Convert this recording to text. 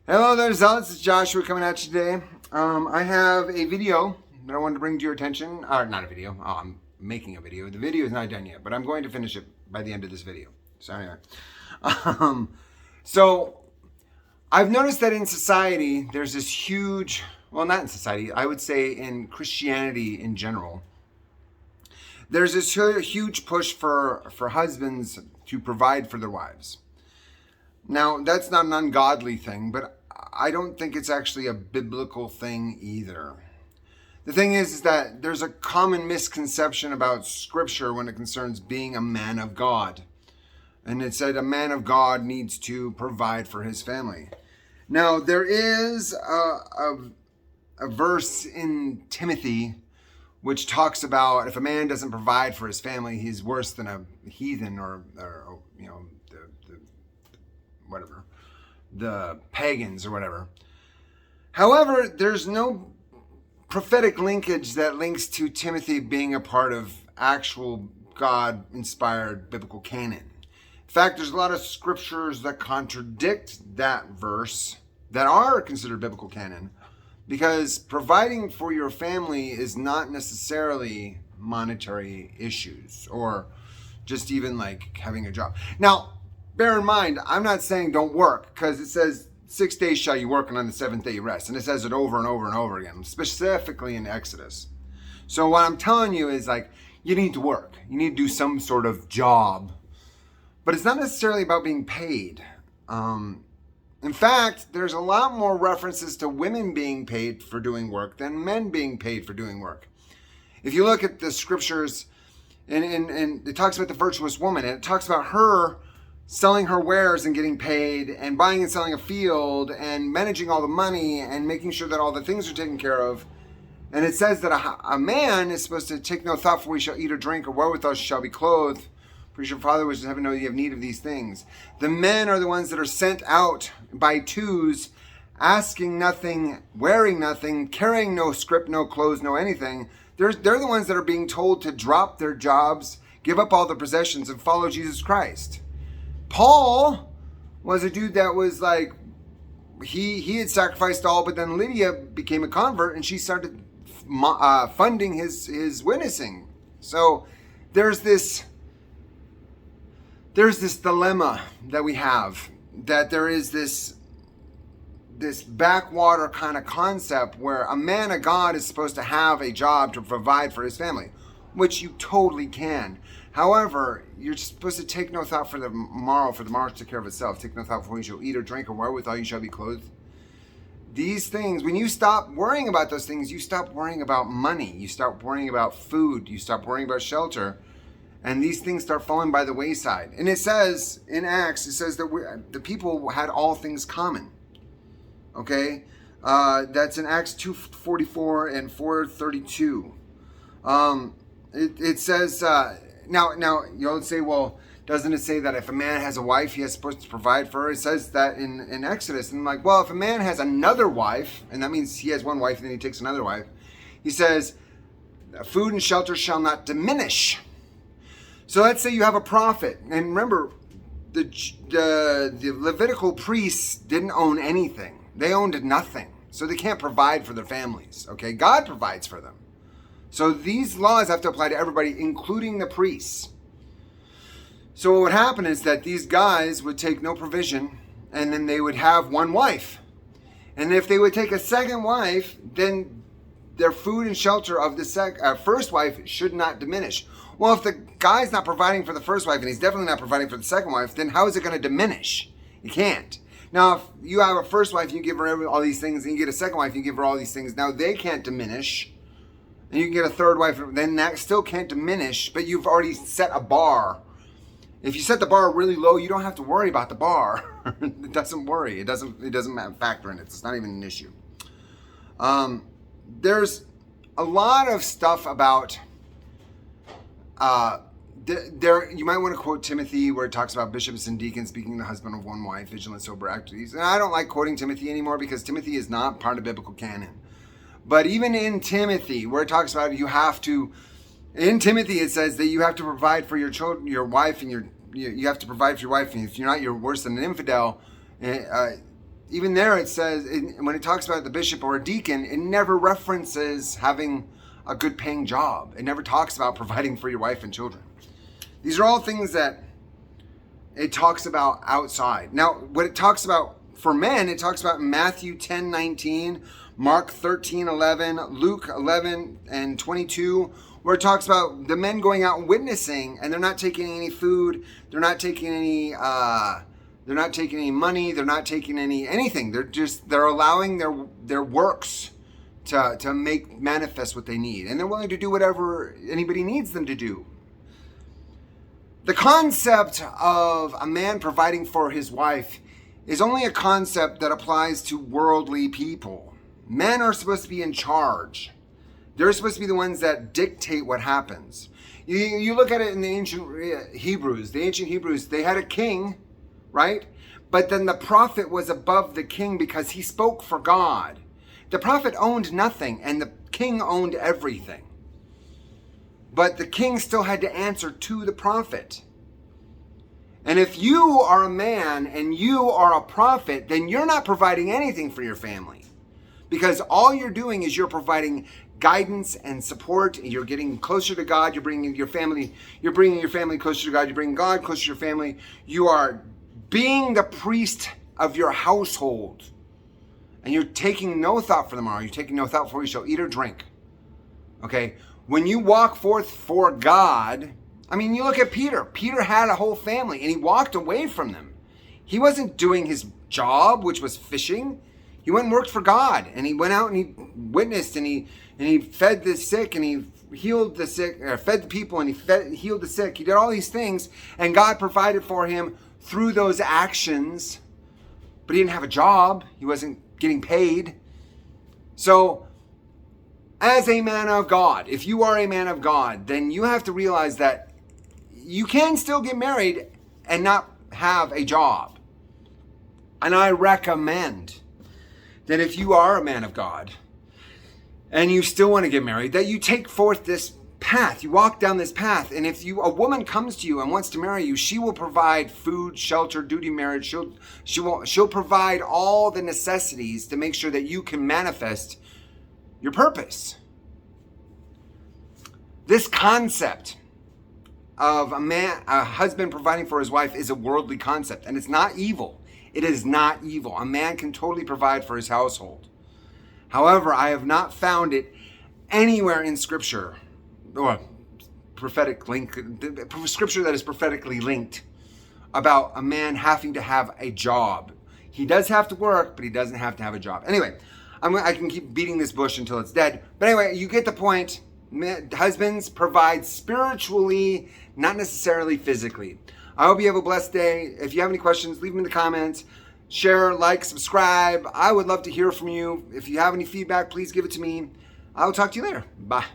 Hello there, Zealots. It's Joshua coming at you today. I have a video that I wanted to bring to your attention. Not a video. Oh, I'm making a video. The video is not done yet, but I'm going to finish it by the end of this video. So anyway. So I've noticed that in society, there's this huge, well, not in society, I would say in Christianity in general, there's this huge push for husbands to provide for their wives. Now, that's not an ungodly thing, but I don't think it's actually a biblical thing either. The thing is that there's a common misconception about Scripture when it concerns being a man of God. And it said a man of God needs to provide for his family. Now, there is a verse in Timothy which talks about if a man doesn't provide for his family, he's worse than a heathen or you know, whatever, the pagans or whatever. However, there's no prophetic linkage that links to Timothy being a part of actual God-inspired biblical canon. In fact, there's a lot of scriptures that contradict that verse that are considered biblical canon, because providing for your family is not necessarily monetary issues or just even like having a job. Now, bear in mind, I'm not saying don't work, because it says 6 days shall you work and on the seventh day you rest. And it says it over and over and over again, specifically in Exodus. So what I'm telling you is like, you need to work. You need to do some sort of job. But it's not necessarily about being paid. In fact, there's a lot more references to women being paid for doing work than men being paid for doing work. If you look at the scriptures, and it talks about the virtuous woman, and it talks about her selling her wares and getting paid, and buying and selling a field, and managing all the money, and making sure that all the things are taken care of. And it says that a man is supposed to take no thought for what he shall eat or drink, or wherewithal shall be clothed. For your Father which is in heaven knows you have need of these things. The men are the ones that are sent out by twos, asking nothing, wearing nothing, carrying no scrip, no clothes, no anything. They're the ones that are being told to drop their jobs, give up all their possessions, and follow Jesus Christ. Paul was a dude that was like, he had sacrificed all, but then Lydia became a convert and she started funding his witnessing. So there's this dilemma that we have, that there is this backwater kind of concept where a man of God is supposed to have a job to provide for his family, which you totally can. However, you're supposed to take no thought for the morrow to take care of itself. Take no thought for what you shall eat or drink, or wherewithal you shall be clothed. These things, when you stop worrying about those things, you stop worrying about money. You stop worrying about food. You stop worrying about shelter. And these things start falling by the wayside. And it says in Acts, it says that the people had all things common. Okay? That's in Acts 2:44 and 4:32. It says, now you'll say, well, doesn't it say that if a man has a wife, he is supposed to provide for her? It says that in Exodus. And I'm like, well, if a man has another wife, and that means he has one wife and then he takes another wife, he says, food and shelter shall not diminish. So let's say you have a prophet, and remember, the Levitical priests didn't own anything. They owned nothing, so they can't provide for their families. Okay, God provides for them. So these laws have to apply to everybody, including the priests. So what would happen is that these guys would take no provision, and then they would have one wife. And if they would take a second wife, then their food and shelter of the first wife should not diminish. Well, if the guy's not providing for the first wife and he's definitely not providing for the second wife, then how is it going to diminish? You can't. Now, if you have a first wife and you give her all these things, and you get a second wife and you give her all these things, now they can't diminish. And you can get a third wife, then that still can't diminish, but you've already set a bar. If you set the bar really low, you don't have to worry about the bar. It doesn't worry. It doesn't factor in it. It's not even an issue. There's a lot of stuff about you might want to quote Timothy, where it talks about bishops and deacons speaking the husband of one wife, vigilant, sober, active. And I don't like quoting Timothy anymore, because Timothy is not part of biblical canon. But even in Timothy, where it talks about in Timothy it says that you have to provide for your children, your wife, and you have to provide for your wife, and if you're not, you're worse than an infidel. even there it says, when it talks about the bishop or a deacon, it never references having a good paying job. It never talks about providing for your wife and children. These are all things that it talks about outside. Now, what it talks about for men, it talks about Matthew 10:19, Mark 13:11, Luke 11 and 22, where it talks about the men going out and witnessing, and they're not taking any food, they're not taking any money, they're not taking anything. They're allowing their works to make manifest what they need, and they're willing to do whatever anybody needs them to do. The concept of a man providing for his wife is only a concept that applies to worldly people. Men are supposed to be in charge. They're supposed to be the ones that dictate what happens. You look at it in the ancient Hebrews. The ancient Hebrews, they had a king, right? But then the prophet was above the king because he spoke for God. The prophet owned nothing and the king owned everything. But the king still had to answer to the prophet. And if you are a man and you are a prophet, then you're not providing anything for your family. Because all you're doing is you're providing guidance and support. You're getting closer to God. You're bringing your family closer to God. You're bringing God closer to your family. You are being the priest of your household. And you're taking no thought for tomorrow. You're taking no thought for what you shall eat or drink. Okay? When you walk forth for God, I mean, you look at Peter. Peter had a whole family and he walked away from them. He wasn't doing his job, which was fishing. He went and worked for God, and he went out and he witnessed, and he fed the sick, and he healed the sick, or fed the people, and he healed the sick. He did all these things, and God provided for him through those actions, but he didn't have a job. He wasn't getting paid. So, as a man of God, if you are a man of God, then you have to realize that you can still get married and not have a job. And I recommend that if you are a man of God and you still want to get married, that you take forth this path. You walk down this path. And if a woman comes to you and wants to marry you, she will provide food, shelter, duty, marriage. She'll provide all the necessities to make sure that you can manifest your purpose. This concept of a husband providing for his wife is a worldly concept, and it's not evil. It is not evil. A man can totally provide for his household. However, I have not found it anywhere in Scripture, or prophetic link, Scripture that is prophetically linked, about a man having to have a job. He does have to work, but he doesn't have to have a job. Anyway, I can keep beating this bush until it's dead. But anyway, you get the point. Husbands provide spiritually, not necessarily physically. I hope you have a blessed day. If you have any questions, leave them in the comments. Share, like, subscribe. I would love to hear from you. If you have any feedback, please give it to me. I'll talk to you later. Bye.